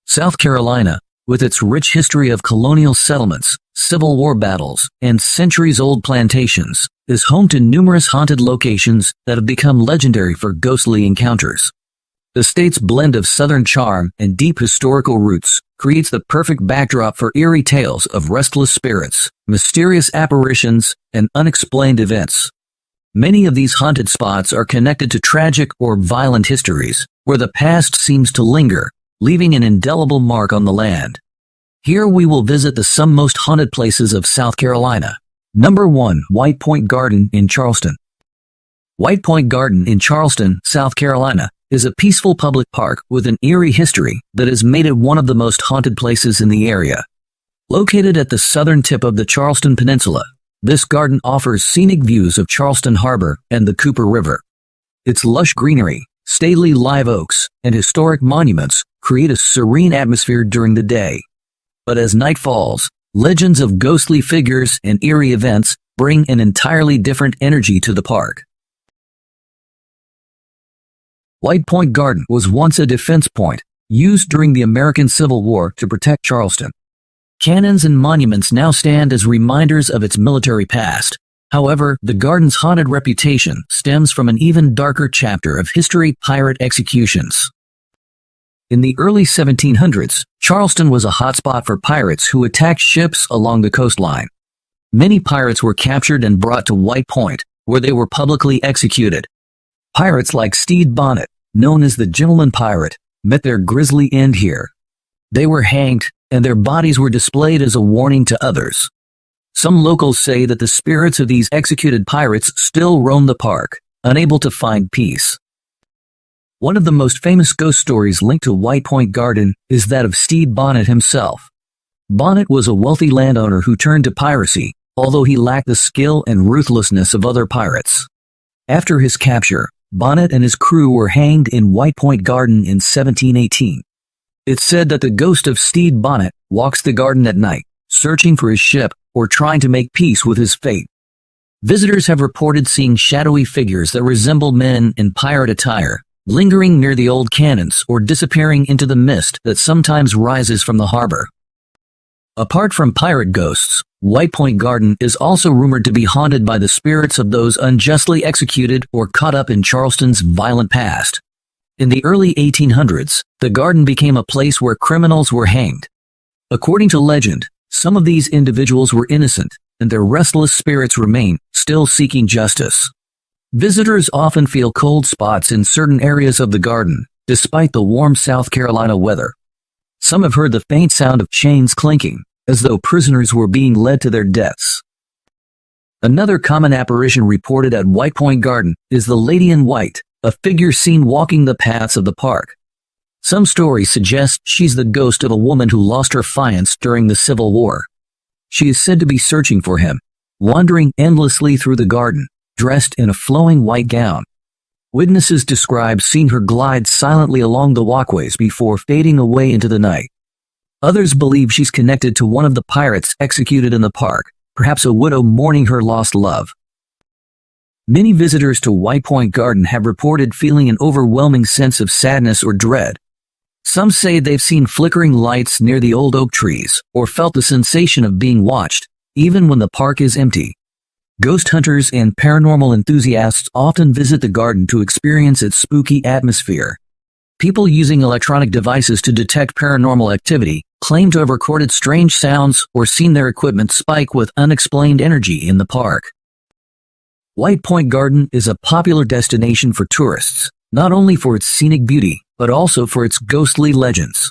South Carolina, with its rich history of colonial settlements, Civil War battles, and centuries-old plantations, is home to numerous haunted locations that have become legendary for ghostly encounters. The state's blend of southern charm and deep historical roots creates the perfect backdrop for eerie tales of restless spirits, mysterious apparitions, and unexplained events. Many of these haunted spots are connected to tragic or violent histories, where the past seems to linger, leaving an indelible mark on the land. Here we will visit the some most haunted places of South Carolina. Number 1. White Point Garden in Charleston. White Point Garden in Charleston, South Carolina, is a peaceful public park with an eerie history that has made it one of the most haunted places in the area. Located at the southern tip of the Charleston Peninsula, this garden offers scenic views of Charleston Harbor and the Cooper River. Its lush greenery, stately live oaks, and historic monuments create a serene atmosphere during the day. But as night falls, legends of ghostly figures and eerie events bring an entirely different energy to the park. White Point Garden was once a defense point, used during the American Civil War to protect Charleston. Cannons and monuments now stand as reminders of its military past. However, the garden's haunted reputation stems from an even darker chapter of history: pirate executions. In the early 1700s, Charleston was a hotspot for pirates who attacked ships along the coastline. Many pirates were captured and brought to White Point, where they were publicly executed. Pirates like Stede Bonnet, known as the Gentleman Pirate, met their grisly end here. They were hanged, and their bodies were displayed as a warning to others. Some locals say that the spirits of these executed pirates still roam the park, unable to find peace. One of the most famous ghost stories linked to White Point Garden is that of Stede Bonnet himself. Bonnet was a wealthy landowner who turned to piracy, although he lacked the skill and ruthlessness of other pirates. After his capture, Bonnet and his crew were hanged in White Point Garden in 1718. It's said that the ghost of Stede Bonnet walks the garden at night, searching for his ship or trying to make peace with his fate. Visitors have reported seeing shadowy figures that resemble men in pirate attire, lingering near the old cannons or disappearing into the mist that sometimes rises from the harbor. Apart from pirate ghosts, White Point Garden is also rumored to be haunted by the spirits of those unjustly executed or caught up in Charleston's violent past. In the early 1800s, the garden became a place where criminals were hanged. According to legend, some of these individuals were innocent, and their restless spirits remain, still seeking justice. Visitors often feel cold spots in certain areas of the garden, despite the warm South Carolina weather. Some have heard the faint sound of chains clinking, as though prisoners were being led to their deaths. Another common apparition reported at White Point Garden is the Lady in White, a figure seen walking the paths of the park. Some stories suggest she's the ghost of a woman who lost her fiancé during the Civil War. She is said to be searching for him, wandering endlessly through the garden, dressed in a flowing white gown. Witnesses describe seeing her glide silently along the walkways before fading away into the night. Others believe she's connected to one of the pirates executed in the park, perhaps a widow mourning her lost love. Many visitors to White Point Garden have reported feeling an overwhelming sense of sadness or dread. Some say they've seen flickering lights near the old oak trees, or felt the sensation of being watched, even when the park is empty. Ghost hunters and paranormal enthusiasts often visit the garden to experience its spooky atmosphere. People using electronic devices to detect paranormal activity claim to have recorded strange sounds or seen their equipment spike with unexplained energy in the park. White Point Garden is a popular destination for tourists, not only for its scenic beauty, but also for its ghostly legends.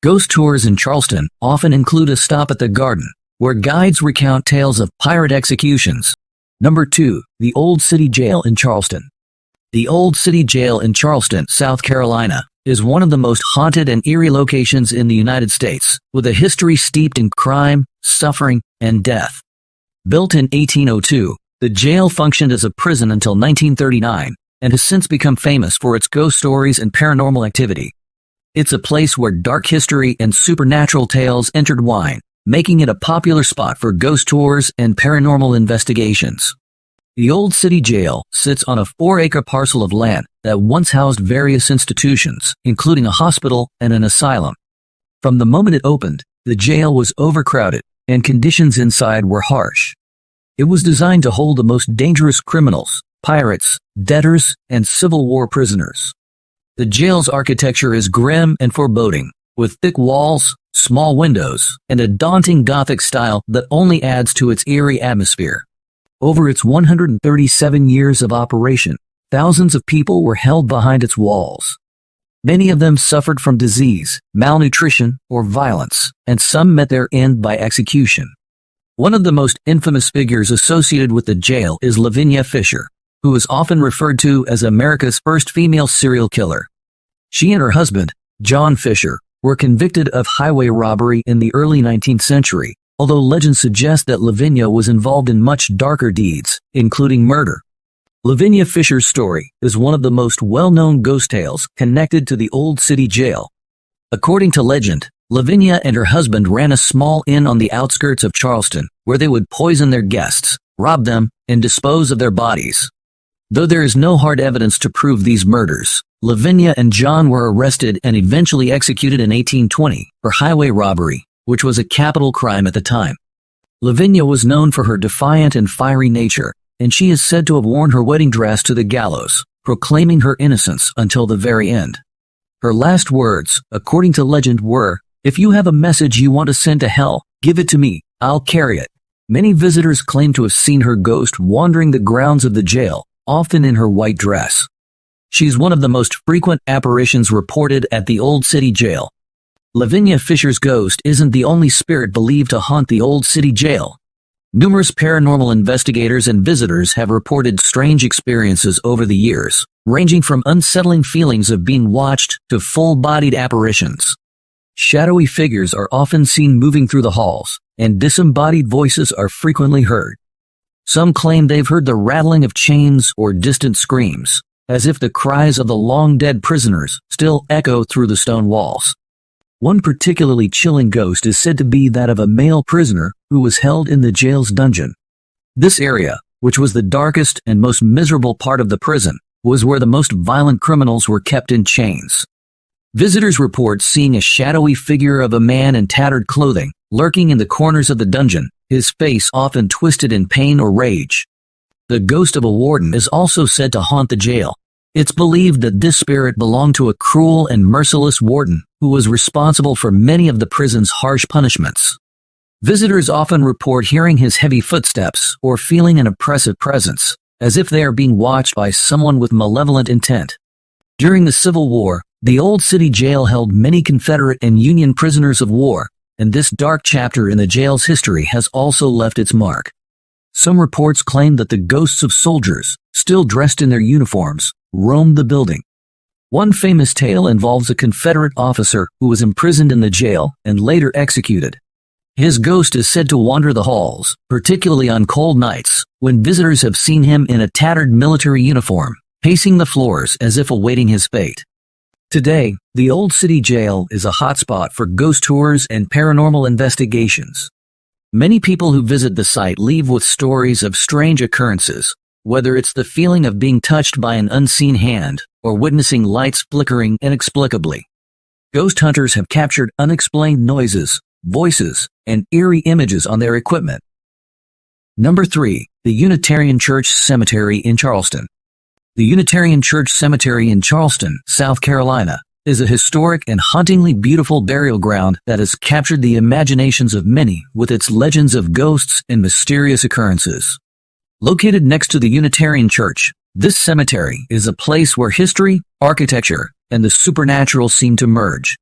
Ghost tours in Charleston often include a stop at the garden, where guides recount tales of pirate executions. Number 2. The Old City Jail in Charleston. The Old City Jail in Charleston, South Carolina, is one of the most haunted and eerie locations in the United States, with a history steeped in crime, suffering, and death. Built in 1802, the jail functioned as a prison until 1939, and has since become famous for its ghost stories and paranormal activity. It's a place where dark history and supernatural tales intertwine, making it a popular spot for ghost tours and paranormal investigations. The Old City Jail sits on a 4-acre parcel of land that once housed various institutions, including a hospital and an asylum. From the moment it opened, the jail was overcrowded, and conditions inside were harsh. It was designed to hold the most dangerous criminals, pirates, debtors, and Civil War prisoners. The jail's architecture is grim and foreboding, with thick walls, small windows, and a daunting Gothic style that only adds to its eerie atmosphere. Over its 137 years of operation, thousands of people were held behind its walls. Many of them suffered from disease, malnutrition, or violence, and some met their end by execution. One of the most infamous figures associated with the jail is Lavinia Fisher, who is often referred to as America's first female serial killer. She and her husband, John Fisher, were convicted of highway robbery in the early 19th century, although legends suggest that Lavinia was involved in much darker deeds, including murder. Lavinia Fisher's story is one of the most well-known ghost tales connected to the Old City Jail. According to legend, Lavinia and her husband ran a small inn on the outskirts of Charleston, where they would poison their guests, rob them, and dispose of their bodies. Though there is no hard evidence to prove these murders, Lavinia and John were arrested and eventually executed in 1820 for highway robbery, which was a capital crime at the time. Lavinia was known for her defiant and fiery nature, and she is said to have worn her wedding dress to the gallows, proclaiming her innocence until the very end. Her last words, according to legend, were, "If you have a message you want to send to hell, give it to me, I'll carry it." Many visitors claim to have seen her ghost wandering the grounds of the jail, often in her white dress. She's one of the most frequent apparitions reported at the Old City Jail. Lavinia Fisher's ghost isn't the only spirit believed to haunt the Old City Jail. Numerous paranormal investigators and visitors have reported strange experiences over the years, ranging from unsettling feelings of being watched to full-bodied apparitions. Shadowy figures are often seen moving through the halls, and disembodied voices are frequently heard. Some claim they've heard the rattling of chains or distant screams, as if the cries of the long-dead prisoners still echo through the stone walls. One particularly chilling ghost is said to be that of a male prisoner who was held in the jail's dungeon. This area, which was the darkest and most miserable part of the prison, was where the most violent criminals were kept in chains. Visitors report seeing a shadowy figure of a man in tattered clothing, lurking in the corners of the dungeon, his face often twisted in pain or rage. The ghost of a warden is also said to haunt the jail. It's believed that this spirit belonged to a cruel and merciless warden who was responsible for many of the prison's harsh punishments. Visitors often report hearing his heavy footsteps or feeling an oppressive presence, as if they are being watched by someone with malevolent intent. During the Civil War, the Old City Jail held many Confederate and Union prisoners of war, and this dark chapter in the jail's history has also left its mark. Some reports claim that the ghosts of soldiers, still dressed in their uniforms, roamed the building. One famous tale involves a Confederate officer who was imprisoned in the jail and later executed. His ghost is said to wander the halls, particularly on cold nights, when visitors have seen him in a tattered military uniform, pacing the floors as if awaiting his fate. Today, the Old City Jail is a hotspot for ghost tours and paranormal investigations. Many people who visit the site leave with stories of strange occurrences, whether it's the feeling of being touched by an unseen hand or witnessing lights flickering inexplicably. Ghost hunters have captured unexplained noises, voices, and eerie images on their equipment. Number 3. The Unitarian Church Cemetery in Charleston. The Unitarian Church Cemetery in Charleston, South Carolina, is a historic and hauntingly beautiful burial ground that has captured the imaginations of many with its legends of ghosts and mysterious occurrences. Located next to the Unitarian Church, this cemetery is a place where history, architecture, and the supernatural seem to merge.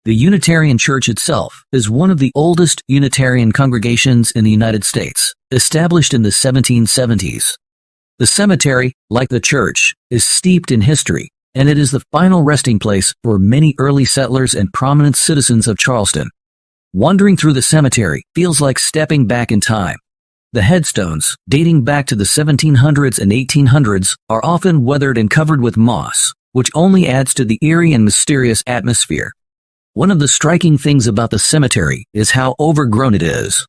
The Unitarian Church itself is one of the oldest Unitarian congregations in the United States, established in the 1770s. The cemetery, like the church, is steeped in history, and it is the final resting place for many early settlers and prominent citizens of Charleston. Wandering through the cemetery feels like stepping back in time. The headstones, dating back to the 1700s and 1800s, are often weathered and covered with moss, which only adds to the eerie and mysterious atmosphere. One of the striking things about the cemetery is how overgrown it is.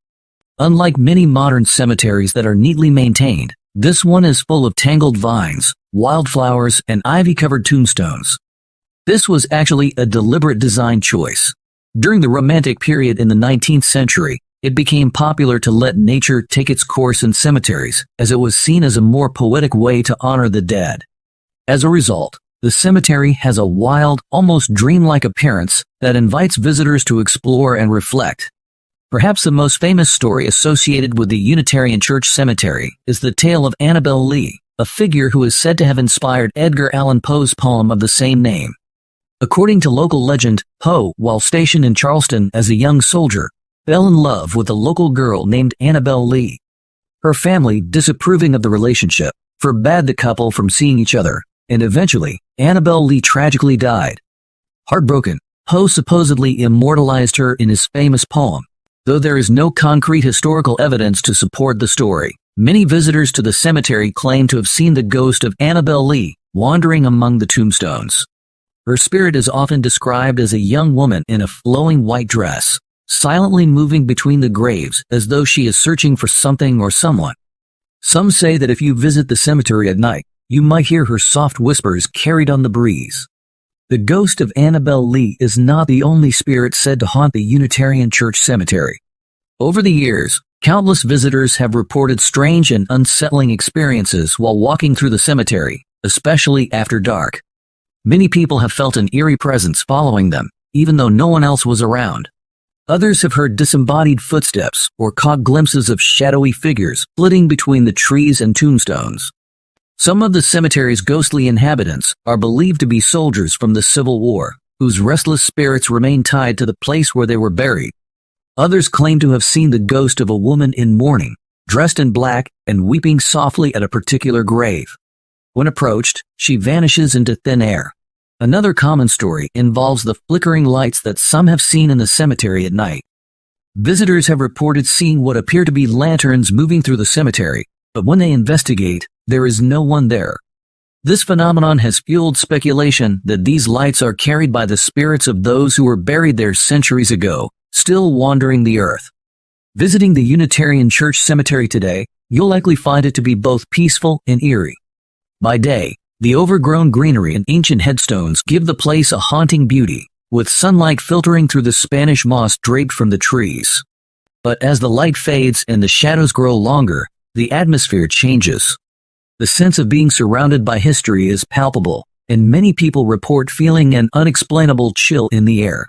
Unlike many modern cemeteries that are neatly maintained, this one is full of tangled vines, wildflowers, and ivy-covered tombstones. This was actually a deliberate design choice. During the Romantic period in the 19th century, it became popular to let nature take its course in cemeteries, as it was seen as a more poetic way to honor the dead. As a result, the cemetery has a wild, almost dreamlike appearance that invites visitors to explore and reflect. Perhaps the most famous story associated with the Unitarian Church Cemetery is the tale of Annabel Lee, a figure who is said to have inspired Edgar Allan Poe's poem of the same name. According to local legend, Poe, while stationed in Charleston as a young soldier, fell in love with a local girl named Annabel Lee. Her family, disapproving of the relationship, forbade the couple from seeing each other, and eventually, Annabel Lee tragically died. Heartbroken, Poe supposedly immortalized her in his famous poem. Though there is no concrete historical evidence to support the story, many visitors to the cemetery claim to have seen the ghost of Annabel Lee wandering among the tombstones. Her spirit is often described as a young woman in a flowing white dress, silently moving between the graves as though she is searching for something or someone. Some say that if you visit the cemetery at night, you might hear her soft whispers carried on the breeze. The ghost of Annabel Lee is not the only spirit said to haunt the Unitarian Church Cemetery. Over the years, countless visitors have reported strange and unsettling experiences while walking through the cemetery, especially after dark. Many people have felt an eerie presence following them, even though no one else was around. Others have heard disembodied footsteps or caught glimpses of shadowy figures flitting between the trees and tombstones. Some of the cemetery's ghostly inhabitants are believed to be soldiers from the Civil War, whose restless spirits remain tied to the place where they were buried. Others claim to have seen the ghost of a woman in mourning, dressed in black and weeping softly at a particular grave. When approached, she vanishes into thin air. Another common story involves the flickering lights that some have seen in the cemetery at night. Visitors have reported seeing what appear to be lanterns moving through the cemetery, but when they investigate, there is no one there. This phenomenon has fueled speculation that these lights are carried by the spirits of those who were buried there centuries ago, still wandering the earth. Visiting the Unitarian Church Cemetery today, you'll likely find it to be both peaceful and eerie. By day, the overgrown greenery and ancient headstones give the place a haunting beauty, with sunlight filtering through the Spanish moss draped from the trees. But as the light fades and the shadows grow longer, the atmosphere changes. The sense of being surrounded by history is palpable, and many people report feeling an unexplainable chill in the air.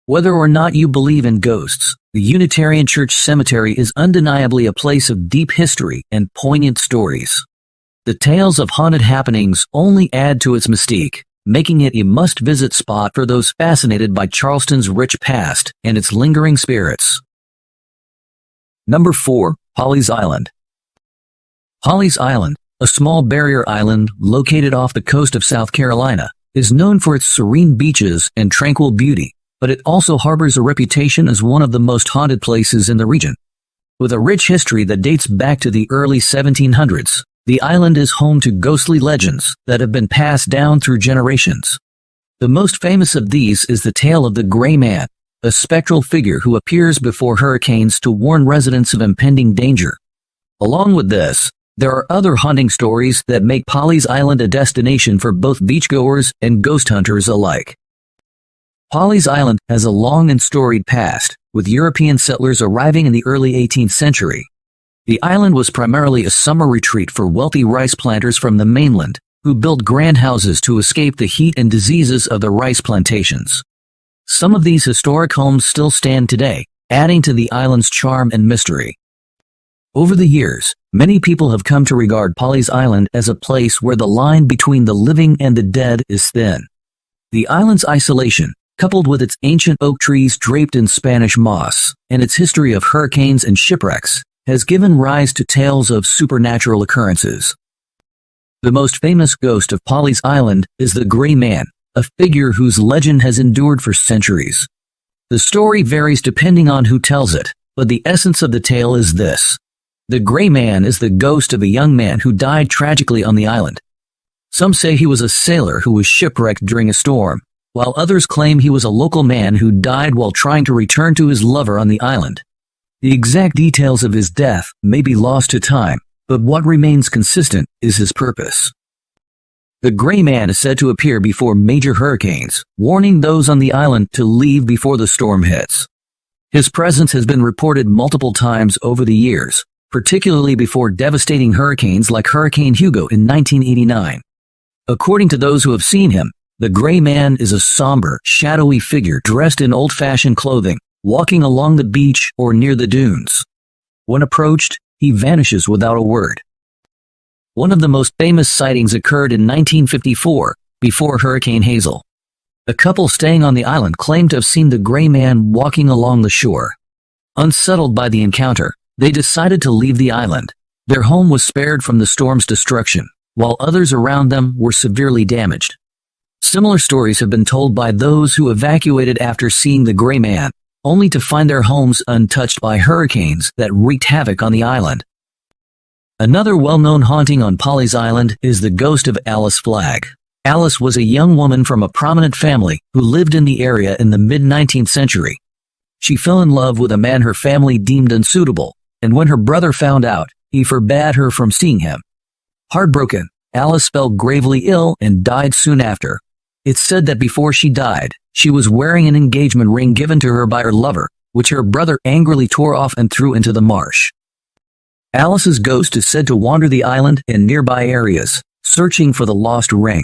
Whether or not you believe in ghosts, the Unitarian Church Cemetery is undeniably a place of deep history and poignant stories. The tales of haunted happenings only add to its mystique, making it a must-visit spot for those fascinated by Charleston's rich past and its lingering spirits. Number 4. Pawleys Island. Pawleys Island, a small barrier island located off the coast of South Carolina, is known for its serene beaches and tranquil beauty, but it also harbors a reputation as one of the most haunted places in the region. With a rich history that dates back to the early 1700s, the island is home to ghostly legends that have been passed down through generations. The most famous of these is the tale of the Gray Man, a spectral figure who appears before hurricanes to warn residents of impending danger. Along with this, there are other haunting stories that make Pawleys Island a destination for both beachgoers and ghost hunters alike. Pawleys Island has a long and storied past, with European settlers arriving in the early 18th century. The island was primarily a summer retreat for wealthy rice planters from the mainland, who built grand houses to escape the heat and diseases of the rice plantations. Some of these historic homes still stand today, adding to the island's charm and mystery. Over the years, many people have come to regard Pawleys Island as a place where the line between the living and the dead is thin. The island's isolation, coupled with its ancient oak trees draped in Spanish moss, and its history of hurricanes and shipwrecks, has given rise to tales of supernatural occurrences. The most famous ghost of Pawleys Island is the Gray Man, a figure whose legend has endured for centuries. The story varies depending on who tells it, but the essence of the tale is this. The Gray Man is the ghost of a young man who died tragically on the island. Some say he was a sailor who was shipwrecked during a storm, while others claim he was a local man who died while trying to return to his lover on the island. The exact details of his death may be lost to time, but what remains consistent is his purpose. The Gray Man is said to appear before major hurricanes, warning those on the island to leave before the storm hits. His presence has been reported multiple times over the years, particularly before devastating hurricanes like Hurricane Hugo in 1989. According to those who have seen him, the Gray Man is a somber, shadowy figure dressed in old-fashioned clothing, walking along the beach or near the dunes. When approached, he vanishes without a word. One of the most famous sightings occurred in 1954, before Hurricane Hazel. A couple staying on the island claimed to have seen the Gray Man walking along the shore. Unsettled by the encounter, they decided to leave the island. Their home was spared from the storm's destruction, while others around them were severely damaged. Similar stories have been told by those who evacuated after seeing the Gray Man, only to find their homes untouched by hurricanes that wreaked havoc on the island. Another well-known haunting on Polly's Island is the ghost of Alice Flagg. Alice was a young woman from a prominent family who lived in the area in the mid-19th century. She fell in love with a man her family deemed unsuitable, and when her brother found out, he forbade her from seeing him. Heartbroken, Alice fell gravely ill and died soon after. It's said that before she died, she was wearing an engagement ring given to her by her lover, which her brother angrily tore off and threw into the marsh. Alice's ghost is said to wander the island and nearby areas, searching for the lost ring.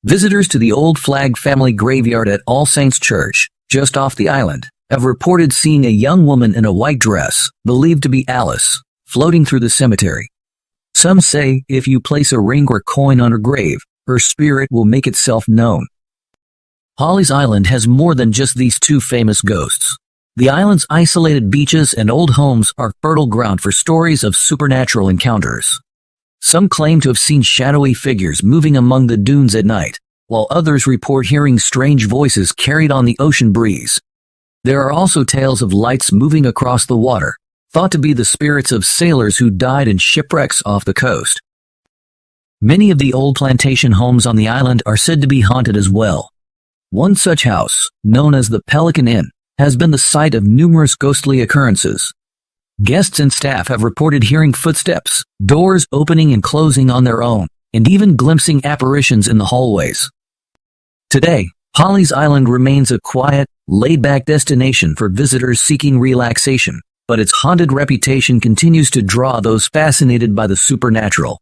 Visitors to the old Flagg family graveyard at All Saints Church, just off the island, have reported seeing a young woman in a white dress, believed to be Alice, floating through the cemetery. Some say if you place a ring or coin on her grave, her spirit will make itself known. Polly's Island has more than just these two famous ghosts. The island's isolated beaches and old homes are fertile ground for stories of supernatural encounters. Some claim to have seen shadowy figures moving among the dunes at night, while others report hearing strange voices carried on the ocean breeze. There are also tales of lights moving across the water, thought to be the spirits of sailors who died in shipwrecks off the coast. Many of the old plantation homes on the island are said to be haunted as well. One such house, known as the Pelican Inn, has been the site of numerous ghostly occurrences. Guests and staff have reported hearing footsteps, doors opening and closing on their own, and even glimpsing apparitions in the hallways. Today, Polly's Island remains a quiet, laid-back destination for visitors seeking relaxation, but its haunted reputation continues to draw those fascinated by the supernatural.